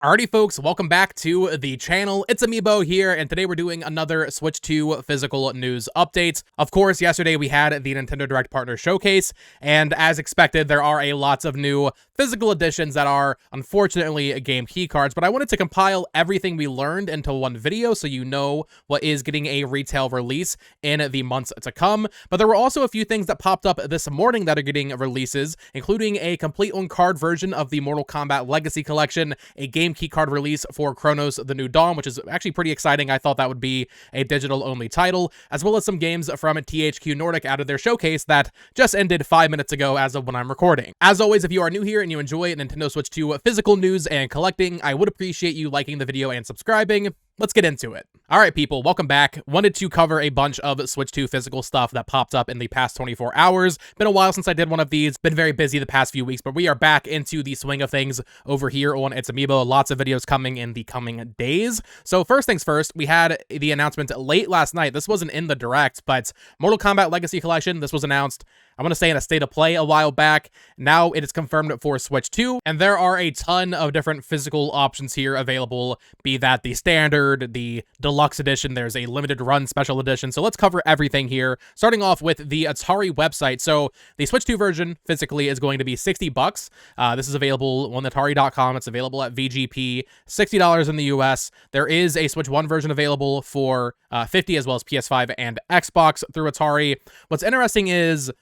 Alrighty folks, welcome back to the channel. It's-A-Mii here, and today we're doing another Switch 2 physical news update. Of course, yesterday we had the Nintendo Direct Partner Showcase, and as expected, there are lots of new physical editions that are, unfortunately, game key cards, but I wanted to compile everything we learned into one video so you know what is getting a retail release in the months to come. But there were also a few things that popped up this morning that are getting releases, including a complete on-card version of the Mortal Kombat Legacy Collection, a game keycard release for Cronos The New Dawn, which is actually pretty exciting. I thought that would be a digital-only title, as well as some games from THQ Nordic out of their showcase that just ended 5 minutes ago as of when I'm recording. As always, if you are new here and you enjoy Nintendo Switch 2 physical news and collecting, I would appreciate you liking the video and subscribing. Let's get into it. Alright people, welcome back. Wanted to cover a bunch of Switch 2 physical stuff that popped up in the past 24 hours. Been a while since I did one of these, been very busy the past few weeks, but we are back into the swing of things over here on Its-A-Mii. Lots of videos coming in the coming days. So first things first, we had the announcement late last night. This wasn't in the Direct, but Mortal Kombat Legacy Collection, this was announced, I want to say in a State of Play a while back. Now it is confirmed for Switch 2, and there are a ton of different physical options here available, be that the standard, the deluxe edition, there's a limited run special edition. So let's cover everything here, starting off with the Atari website. So the Switch 2 version physically is going to be $60. This is available on Atari.com. It's available at VGP, $60 in the US. There is a Switch 1 version available for $50, as well as PS5 and Xbox through Atari. What's interesting is,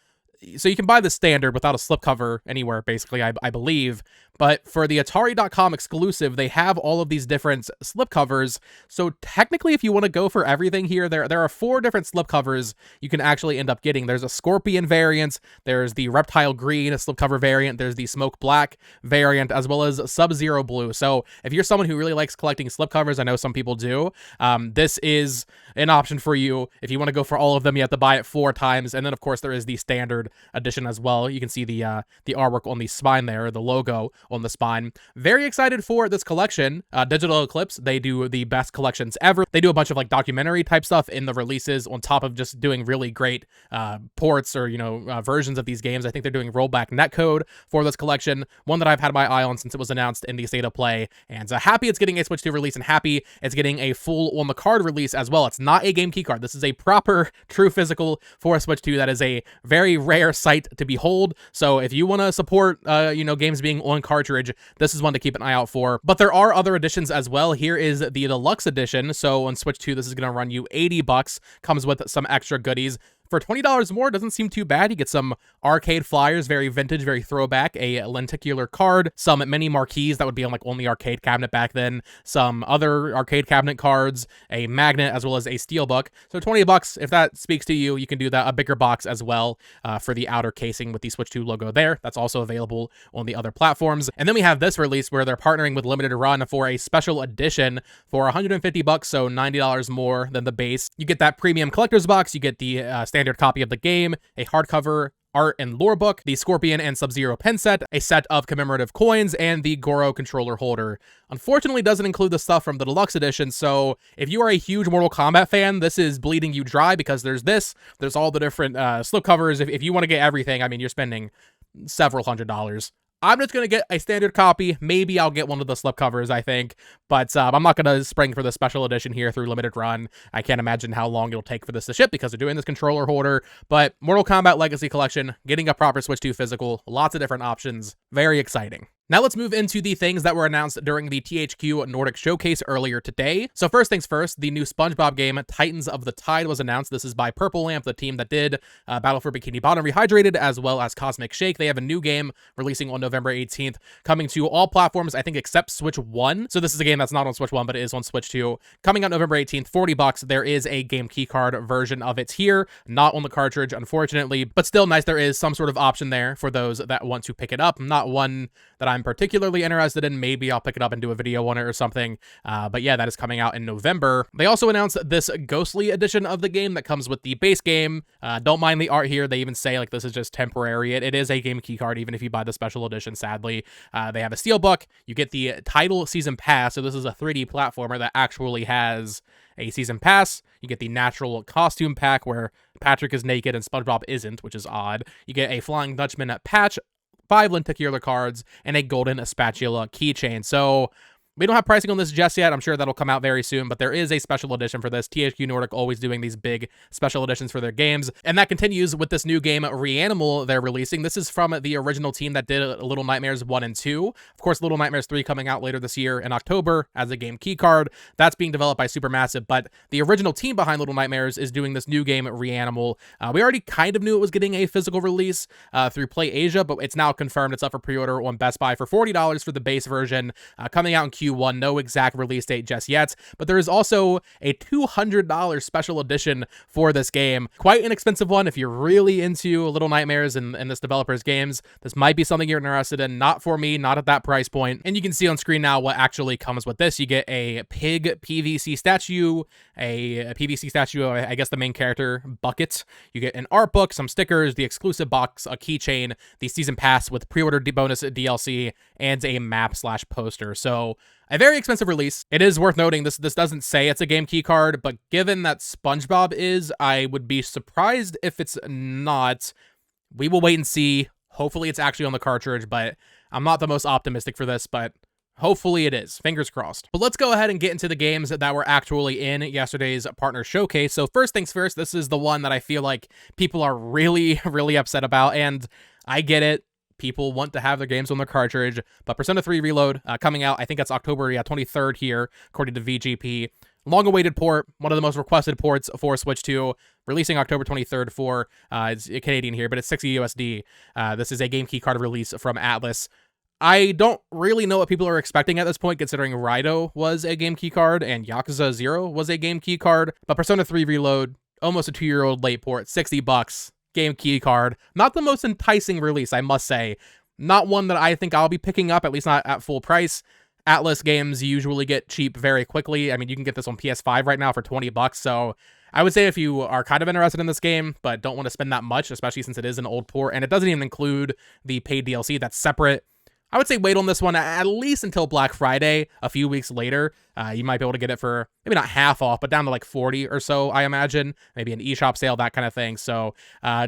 so you can buy the standard without a slipcover anywhere, basically, I believe. But for the Atari.com exclusive, they have all of these different slipcovers. So technically, if you want to go for everything here, there are 4 different slipcovers you can actually end up getting. There's a Scorpion variant, there's the Reptile Green slipcover variant, there's the Smoke Black variant, as well as Sub-Zero Blue. So if you're someone who really likes collecting slipcovers, I know some people do, this is an option for you. If you want to go for all of them, you have to buy it 4 times. And then, of course, there is the standard edition as well. You can see the artwork on the spine there, the logo on the spine. Very excited for this collection. Digital Eclipse, they do the best collections ever. They do a bunch of like documentary type stuff in the releases on top of just doing really great ports or, versions of these games. I think they're doing rollback netcode for this collection, one that I've had my eye on since it was announced in the State of Play, and happy it's getting a Switch 2 release, and happy it's getting a full on the card release as well. It's not a game key card. This is a proper true physical for a Switch 2. That is a very rare sight to behold. So if you want to support games being on cartridge, this is one to keep an eye out for. But there are other editions as well. Here is the deluxe edition. So on Switch 2, this is going to run you $80, comes with some extra goodies. For $20 more, doesn't seem too bad. You get some arcade flyers, very vintage, very throwback, a lenticular card, some mini marquees that would be on like on the arcade cabinet back then, some other arcade cabinet cards, a magnet, as well as a steelbook. So $20, if that speaks to you, you can do that. A bigger box as well for the outer casing with the Switch 2 logo there. That's also available on the other platforms. And then we have this release where they're partnering with Limited Run for a special edition for $150, so $90 more than the base. You get that premium collector's box, you get the standard copy of the game, a hardcover art and lore book, the Scorpion and Sub-Zero pen set, a set of commemorative coins, and the Goro controller holder. Unfortunately, doesn't include the stuff from the deluxe edition, so if you are a huge Mortal Kombat fan, this is bleeding you dry, because there's all the different slipcovers. If you want to get everything, I mean, you're spending several $100s. I'm just going to get a standard copy. Maybe I'll get one of the slipcovers, I think. But I'm not going to spring for the special edition here through Limited Run. I can't imagine how long it'll take for this to ship because they're doing this controller holder. But Mortal Kombat Legacy Collection, getting a proper Switch 2 physical, lots of different options. Very exciting. Now let's move into the things that were announced during the THQ Nordic Showcase earlier today. So first things first, the new Spongebob game, Titans of the Tide, was announced. This is by Purple Lamp, the team that did Battle for Bikini Bottom Rehydrated, as well as Cosmic Shake. They have a new game releasing on November 18th, coming to all platforms, I think, except Switch 1. So this is a game that's not on Switch 1, but it is on Switch 2. Coming out November 18th, $40. There is a game keycard version of it here, not on the cartridge, unfortunately, but still nice. There is some sort of option there for those that want to pick it up. Not one that I'm particularly interested in. Maybe I'll pick it up and do a video on it or something. But yeah, that is coming out in November. They also announced this ghostly edition of the game that comes with the base game. Don't mind the art here. They even say like this is just temporary. It is a game key card, even if you buy the special edition, sadly. They have a steelbook. You get the title season pass. So this is a 3D platformer that actually has a season pass. You get the natural costume pack where Patrick is naked and SpongeBob isn't, which is odd. You get a Flying Dutchman patch, 5 lenticular cards, and a golden spatula keychain. So We don't have pricing on this just yet. I'm sure that'll come out very soon, but there is a special edition for this. THQ Nordic always doing these big special editions for their games. And that continues with this new game, Reanimal, they're releasing. This is from the original team that did Little Nightmares 1 and 2. Of course, Little Nightmares 3 coming out later this year in October as a game keycard. That's being developed by Supermassive, but the original team behind Little Nightmares is doing this new game, Reanimal. We already kind of knew it was getting a physical release through Play Asia, but it's now confirmed it's up for pre-order on Best Buy for $40 for the base version, coming out in Q1. No exact release date just yet, but there is also a $200 special edition for this game. Quite an expensive one if you're really into Little Nightmares and this developer's games. This might be something you're interested in. Not for me, not at that price point. And you can see on screen now what actually comes with this. You get a pig PVC statue, a PVC statue, I guess the main character, Bucket. You get an art book, some stickers, the exclusive box, a keychain, the season pass with pre-order bonus DLC, and a map/poster. So a very expensive release. It is worth noting this doesn't say it's a game key card, but given that Spongebob is, I would be surprised if it's not. We will wait and see. Hopefully it's actually on the cartridge, but I'm not the most optimistic for this, but hopefully it is. Fingers crossed. But let's go ahead and get into the games that were actually in yesterday's partner showcase. So first things first, this is the one that I feel like people are really, really upset about, and I get it. People want to have their games on their cartridge, but Persona 3 Reload coming out, I think that's October 23rd here, according to VGP. Long-awaited port, one of the most requested ports for Switch 2, releasing October 23rd for, it's Canadian here, but it's 60 USD. This is a game key card release from Atlas. I don't really know what people are expecting at this point, considering Raido was a game key card and Yakuza 0 was a game key card, but Persona 3 Reload, almost a 2-year-old late port, $60. Game key card. Not the most enticing release, I must say. Not one that I think I'll be picking up, at least not at full price. Atlas games usually get cheap very quickly. I mean, you can get this on PS5 right now for $20, so I would say if you are kind of interested in this game, but don't want to spend that much, especially since it is an old port, and it doesn't even include the paid DLC that's separate, I would say wait on this one at least until Black Friday, a few weeks later. You might be able to get it for maybe not half off, but down to like 40 or so, I imagine. Maybe an eShop sale, that kind of thing. So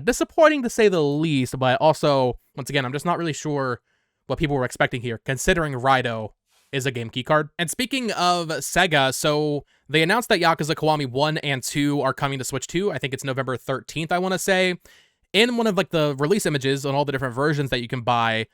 disappointing to say the least, but also, once again, I'm just not really sure what people were expecting here, considering Raido is a game key card. And speaking of Sega, so they announced that Yakuza Kiwami 1 and 2 are coming to Switch 2. I think it's November 13th, I want to say. In one of like the release images on all the different versions that you can buy,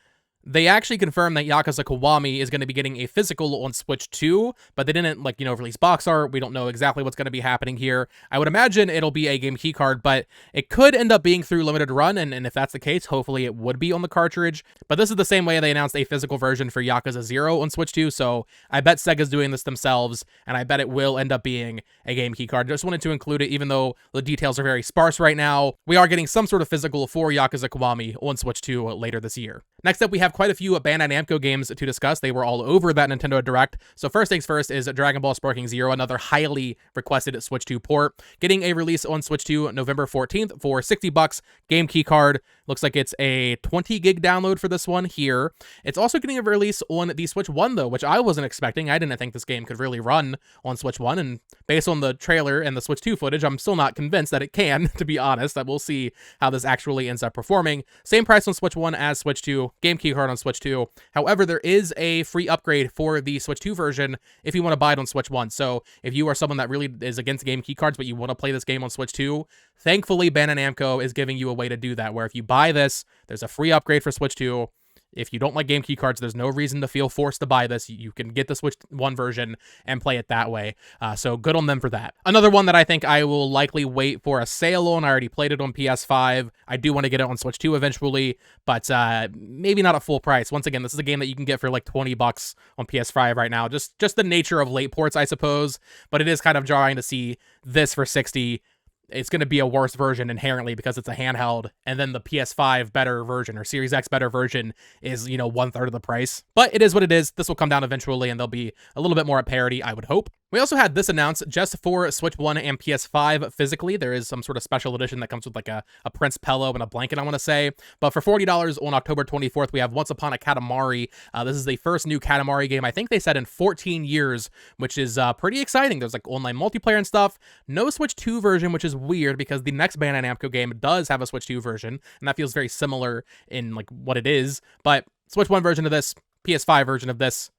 they actually confirmed that Yakuza Kiwami is going to be getting a physical on Switch 2, but they didn't, like, release box art. We don't know exactly what's going to be happening here. I would imagine it'll be a game key card, but it could end up being through limited run, and if that's the case, hopefully it would be on the cartridge. But this is the same way they announced a physical version for Yakuza 0 on Switch 2, so I bet Sega's doing this themselves, and I bet it will end up being a game key card. Just wanted to include it, even though the details are very sparse right now. We are getting some sort of physical for Yakuza Kiwami on Switch 2 later this year. Next up, we have quite a few Bandai Namco games to discuss. They were all over that Nintendo Direct. So first things first is Dragon Ball Sparking Zero, another highly requested Switch 2 port, getting a release on Switch 2 November 14th for $60. Game key card. Looks like it's a 20 gig download for this one here. It's also getting a release on the Switch 1 though, which I wasn't expecting. I didn't think this game could really run on Switch 1, and based on the trailer and the Switch 2 footage, I'm still not convinced that it can, to be honest. That we'll see how this actually ends up performing. Same price on Switch 1 as Switch 2. Game key card on Switch 2. However, there is a free upgrade for the Switch 2 version if you want to buy it on Switch 1. So if you are someone that really is against game key cards, but you want to play this game on Switch 2, thankfully Bandai Namco is giving you a way to do that, where if you buy this, there's a free upgrade for Switch 2. If you don't like game key cards, there's no reason to feel forced to buy this. You can get the Switch 1 version and play it that way. So good on them for that. Another one that I think I will likely wait for a sale on. I already played it on PS5. I do want to get it on Switch 2 eventually, but maybe not at full price. Once again, this is a game that you can get for like $20 on PS5 right now. Just the nature of late ports, I suppose. But it is kind of jarring to see this for $60. It's going to be a worse version inherently because it's a handheld, and then the PS5 better version or Series X better version is, 1/3 of the price. But it is what it is. This will come down eventually, and they'll be a little bit more at parity, I would hope. We also had this announced just for Switch 1 and PS5 physically. There is some sort of special edition that comes with like a Prince pillow and a blanket, I want to say. But for $40 on October 24th, we have Once Upon a Katamari. This is the first new Katamari game, I think they said in 14 years, which is pretty exciting. There's like online multiplayer and stuff. No Switch 2 version, which is weird because the next Bandai Namco game does have a Switch 2 version, and that feels very similar in like what it is. But Switch 1 version of this, PS5 version of this,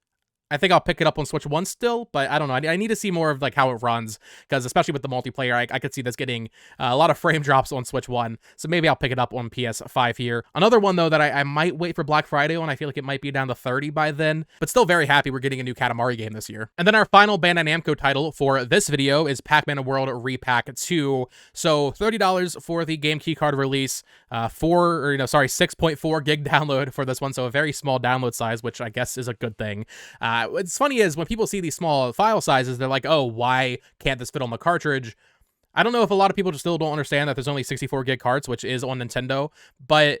I think I'll pick it up on Switch 1 still, but I don't know. I need to see more of like how it runs, because especially with the multiplayer, I could see this getting a lot of frame drops on Switch 1, so maybe I'll pick it up on PS5 here. Another one, though, that I might wait for Black Friday on, I feel like it might be down to 30 by then, but still very happy we're getting a new Katamari game this year. And then our final Bandai Namco title for this video is Pac-Man World Re-Pac 2. So $30 for the game keycard release, 6.4 gig download for this one, so a very small download size, which I guess is a good thing. What's funny is when people see these small file sizes, they're like, oh, why can't this fit on the cartridge? I don't know if a lot of people just still don't understand that there's only 64 gig carts, which is on Nintendo, but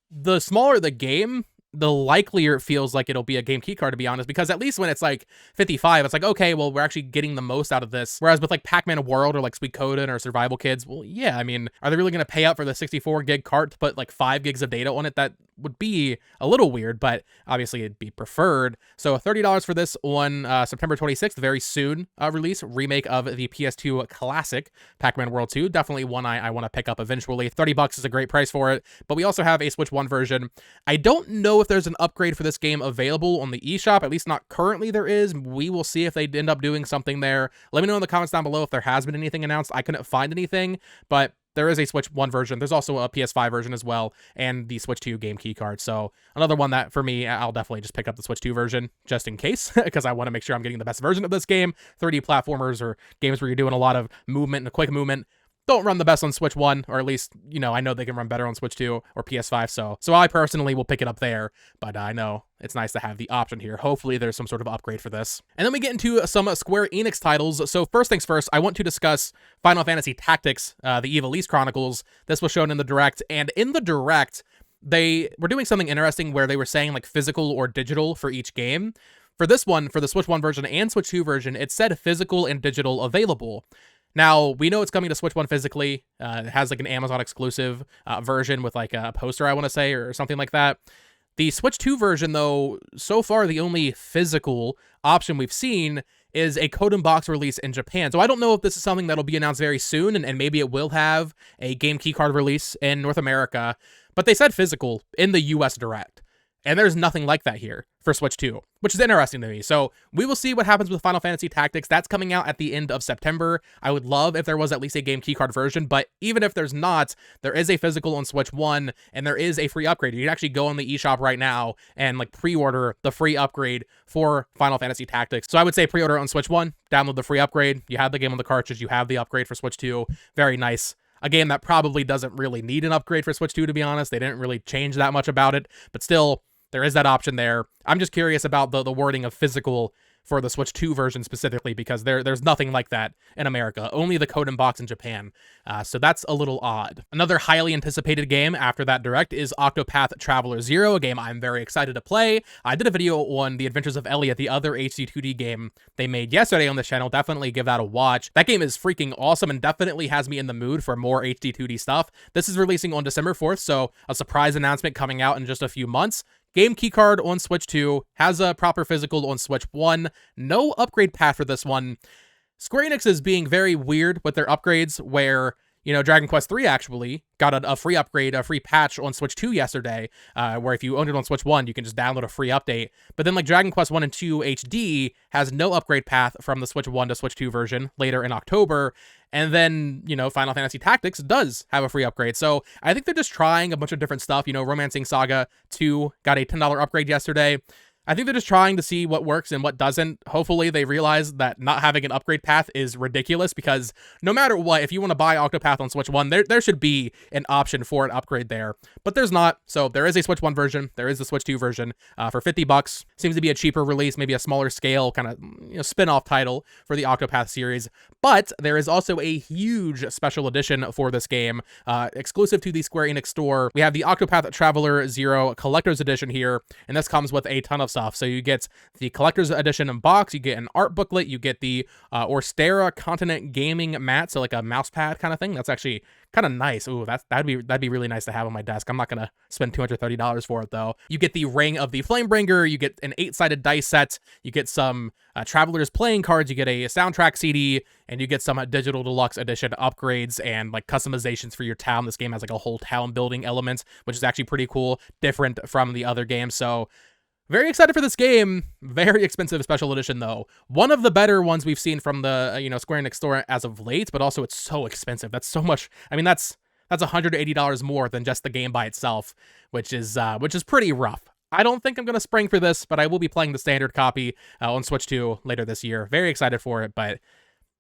the smaller the game, the likelier it feels like it'll be a game keycard, to be honest, because at least when it's like 55, it's like, okay, well, we're actually getting the most out of this. Whereas with like Pac-Man World or like Suikoden or Survival Kids, well, yeah, I mean, are they really going to pay out for the 64 gig cart to put like 5 gigs of data on it? That would be a little weird, but obviously it'd be preferred. So $30 for this on September 26th, very soon release, remake of the PS2 classic Pac-Man World 2. Definitely one I want to pick up eventually. $30 is a great price for it, but we also have a Switch 1 version. I don't know if there's an upgrade for this game available on the eShop, at least not currently there is. We will see if they end up doing something there. Let me know in the comments down below if there has been anything announced. I couldn't find anything, but there is a Switch 1 version. There's also a PS5 version as well, and the Switch 2 game keycard. So another one that, for me, I'll definitely just pick up the Switch 2 version, just in case, because I want to make sure I'm getting the best version of this game. 3D platformers or games where you're doing a lot of movement and quick movement don't run the best on Switch 1, or at least, you know, I know they can run better on Switch 2 or PS5, so I personally will pick it up there, but I know it's nice to have the option here. Hopefully there's some sort of upgrade for this. And then we get into some Square Enix titles. So first things first, I want to discuss Final Fantasy Tactics, the Ivalice Chronicles. This was shown in the Direct, and in the Direct, they were doing something interesting where they were saying like physical or digital for each game. For this one, for the Switch 1 version and Switch 2 version, it said physical and digital available. Now, we know it's coming to Switch 1 physically. It has like an Amazon exclusive version with like a poster, I want to say, or something like that. The Switch 2 version, though, so far the only physical option we've seen is a code and box release in Japan. So I don't know if this is something that'll be announced very soon, and maybe it will have a game keycard release in North America. But they said physical in the US Direct. And there's nothing like that here for Switch 2, which is interesting to me. So we will see what happens with Final Fantasy Tactics. That's coming out at the end of September. I would love if there was at least a game keycard version, but even if there's not, there is a physical on Switch 1, and there is a free upgrade. You can actually go on the eShop right now and like pre-order the free upgrade for Final Fantasy Tactics. So I would say pre-order on Switch 1, download the free upgrade. You have the game on the cartridge, you have the upgrade for Switch 2. Very nice. A game that probably doesn't really need an upgrade for Switch 2, to be honest. They didn't really change that much about it, but still, there is that option there. I'm just curious about the wording of physical for the Switch 2 version specifically, because there's nothing like that in America. Only the code and box in Japan. So that's a little odd. Another highly anticipated game after that Direct is Octopath Traveler 0, a game I'm very excited to play. I did a video on The Adventures of Elliot, the other HD 2D game they made yesterday on this channel. Definitely give that a watch. That game is freaking awesome and definitely has me in the mood for more HD 2D stuff. This is releasing on December 4th, so a surprise announcement coming out in just a few months. Game keycard on Switch 2, has a proper physical on Switch 1, no upgrade path for this one. Square Enix is being very weird with their upgrades, where, you know, Dragon Quest 3 actually got a free upgrade, a free patch on Switch 2 yesterday, where if you owned it on Switch 1, you can just download a free update. But then like Dragon Quest 1 and 2 HD has no upgrade path from the Switch 1 to Switch 2 version later in October. And then, you know, Final Fantasy Tactics does have a free upgrade. So I think they're just trying a bunch of different stuff. You know, Romancing Saga 2 got a $10 upgrade yesterday. I think they're just trying to see what works and what doesn't. Hopefully they realize that not having an upgrade path is ridiculous, because no matter what, if you want to buy Octopath on Switch 1, there should be an option for an upgrade there. But there's not. So there is a Switch 1 version. There is the Switch 2 version for $50. Seems to be a cheaper release, maybe a smaller scale kind of, you know, spin-off title for the Octopath series. But there is also a huge special edition for this game, exclusive to the Square Enix store. We have the Octopath Traveler 0 Collector's Edition here, and this comes with a ton of stuff. So you get the Collector's Edition in box, you get an art booklet, you get the Orstera Continent Gaming Mat, so like a mouse pad kind of thing. That's actually kind of nice. Ooh, that'd be really nice to have on my desk. I'm not gonna spend $230 for it though. You get the Ring of the Flamebringer, you get an 8-sided dice set, you get some Travelers playing cards, you get a soundtrack CD, and you get some digital deluxe edition upgrades and like customizations for your town. This game has like a whole town building element, which is actually pretty cool, different from the other games. So Very excited for this game. Very expensive special edition, though. One of the better ones we've seen from the, Square Enix store as of late, but also it's so expensive. That's so much. I mean, that's $180 more than just the game by itself, which is pretty rough. I don't think I'm going to spring for this, but I will be playing the standard copy on Switch 2 later this year. Very excited for it, but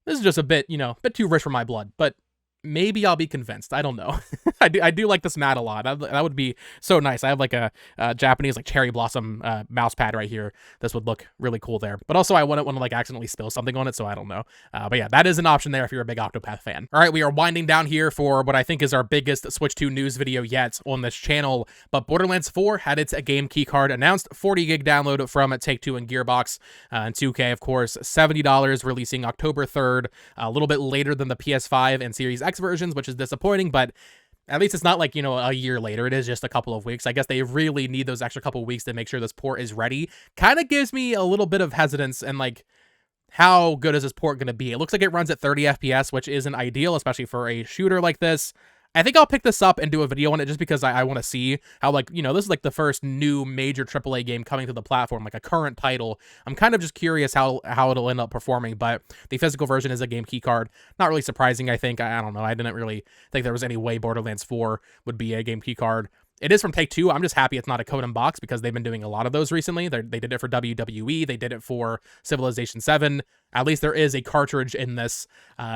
this is just a bit too rich for my blood. But maybe I'll be convinced. I don't know. I do like this mat a lot. That would be so nice. I have like a Japanese like cherry blossom mouse pad right here. This would look really cool there. But also I wouldn't want to like accidentally spill something on it, so I don't know. But yeah, that is an option there if you're a big Octopath fan. All right, we are winding down here for what I think is our biggest Switch 2 news video yet on this channel. But Borderlands 4 had its game keycard announced, 40 gig download from Take-Two and Gearbox, and 2K of course, $70, releasing October 3rd, a little bit later than the PS5 and Series X versions, which is disappointing, but at least it's not like, a year later. It is just a couple of weeks. I guess they really need those extra couple of weeks to make sure this port is ready. Kind of gives me a little bit of hesitance and like, how good is this port going to be? It looks like it runs at 30 FPS, which isn't ideal, especially for a shooter like this. I think I'll pick this up and do a video on it just because I want to see how, like, this is like the first new major AAA game coming to the platform, like a current title. I'm kind of just curious how it'll end up performing, but the physical version is a game keycard. Not really surprising, I think. I don't know. I didn't really think there was any way Borderlands 4 would be a game keycard. It is from Take-Two. I'm just happy it's not a code and box because they've been doing a lot of those recently. They did it for WWE. They did it for Civilization 7. At least there is a cartridge in this.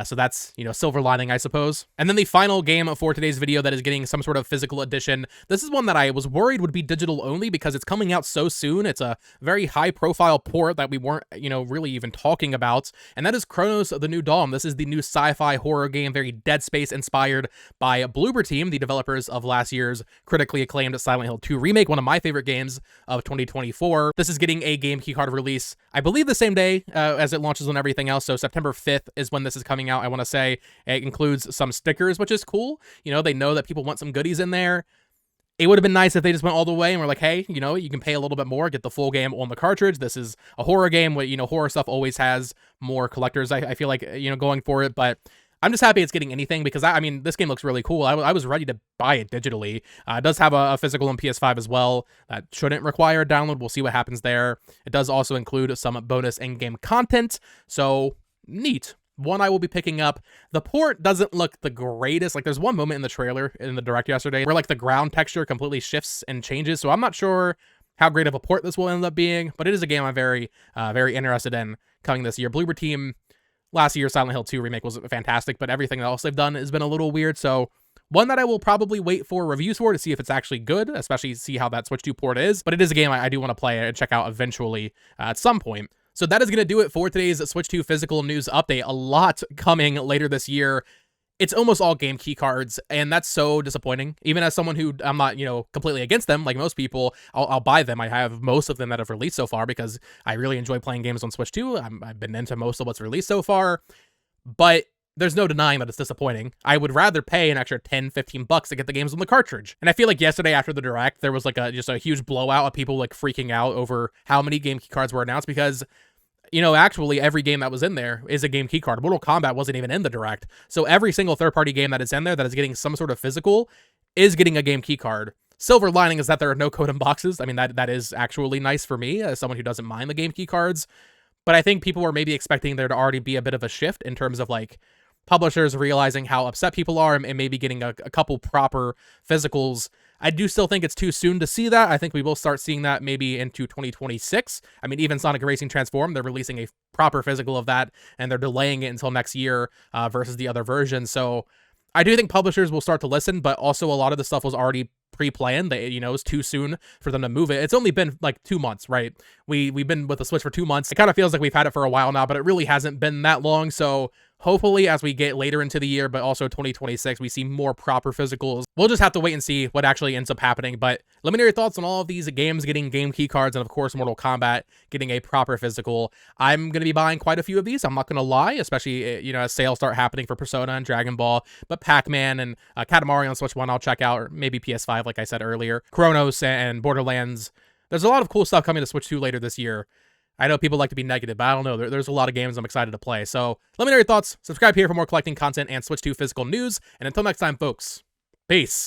So that's, silver lining, I suppose. And then the final game for today's video that is getting some sort of physical edition. This is one that I was worried would be digital only because it's coming out so soon. It's a very high profile port that we weren't, really even talking about. And that is Cronos, the New Dawn. This is the new sci-fi horror game, very Dead Space inspired by Bloober Team, the developers of last year's critically acclaimed Silent Hill 2 remake, one of my favorite games of 2024. This is getting a game keycard release, I believe the same day as it launches on everything else. So September 5th is when this is coming out. I want to say it includes some stickers, which is cool. They know that people want some goodies in there. It would have been nice if they just went all the way and were like, hey, you can pay a little bit more, get the full game on the cartridge. This is a horror game where, horror stuff always has more collectors, I feel like, going for it. But I'm just happy it's getting anything because, this game looks really cool. I was ready to buy it digitally. It does have a physical on PS5 as well. That shouldn't require a download. We'll see what happens there. It does also include some bonus in-game content, so neat. One I will be picking up. The port doesn't look the greatest. Like, there's one moment in the trailer in the direct yesterday where, like, the ground texture completely shifts and changes, so I'm not sure how great of a port this will end up being, but it is a game I'm very, very interested in coming this year. Bloober Team, last year's Silent Hill 2 remake was fantastic, but everything else they've done has been a little weird, so one that I will probably wait for reviews for to see if it's actually good, especially see how that Switch 2 port is, but it is a game I do want to play and check out eventually at some point. So that is going to do it for today's Switch 2 physical news update. A lot coming later this year. It's almost all game key cards, and that's so disappointing. Even as someone who, I'm not, completely against them, like most people, I'll buy them. I have most of them that have released so far because I really enjoy playing games on Switch 2. I've been into most of what's released so far, but there's no denying that it's disappointing. I would rather pay an extra $10-15 to get the games on the cartridge. And I feel like yesterday after the Direct, there was like just a huge blowout of people like freaking out over how many game key cards were announced because actually every game that was in there is a game keycard. Mortal Kombat wasn't even in the Direct. So every single third-party game that is in there that is getting some sort of physical is getting a game keycard. Silver lining is that there are no code in boxes. That is actually nice for me as someone who doesn't mind the game keycards. But I think people were maybe expecting there to already be a bit of a shift in terms of like publishers realizing how upset people are and maybe getting a couple proper physicals. I do still think it's too soon to see that. I think we will start seeing that maybe into 2026. Even Sonic Racing Transform, they're releasing a proper physical of that, and they're delaying it until next year versus the other versions. So I do think publishers will start to listen, but also a lot of the stuff was already pre-planned. It was too soon for them to move it. It's only been like 2 months, right? We've been with the Switch for 2 months. It kind of feels like we've had it for a while now, but it really hasn't been that long. So hopefully as we get later into the year, but also 2026, we see more proper physicals. We'll just have to wait and see what actually ends up happening. But let me know your thoughts on all of these games getting game key cards, and of course Mortal Kombat getting a proper physical. I'm going to be buying quite a few of these, I'm not going to lie, especially as sales start happening for Persona and Dragon Ball. But Pac-Man and Katamari on Switch 1 I'll check out, or maybe PS5 like I said earlier. Cronos and Borderlands. There's a lot of cool stuff coming to Switch 2 later this year. I know people like to be negative, but I don't know. There's a lot of games I'm excited to play. So let me know your thoughts. Subscribe here for more collecting content and Switch 2 physical news. And until next time, folks, peace.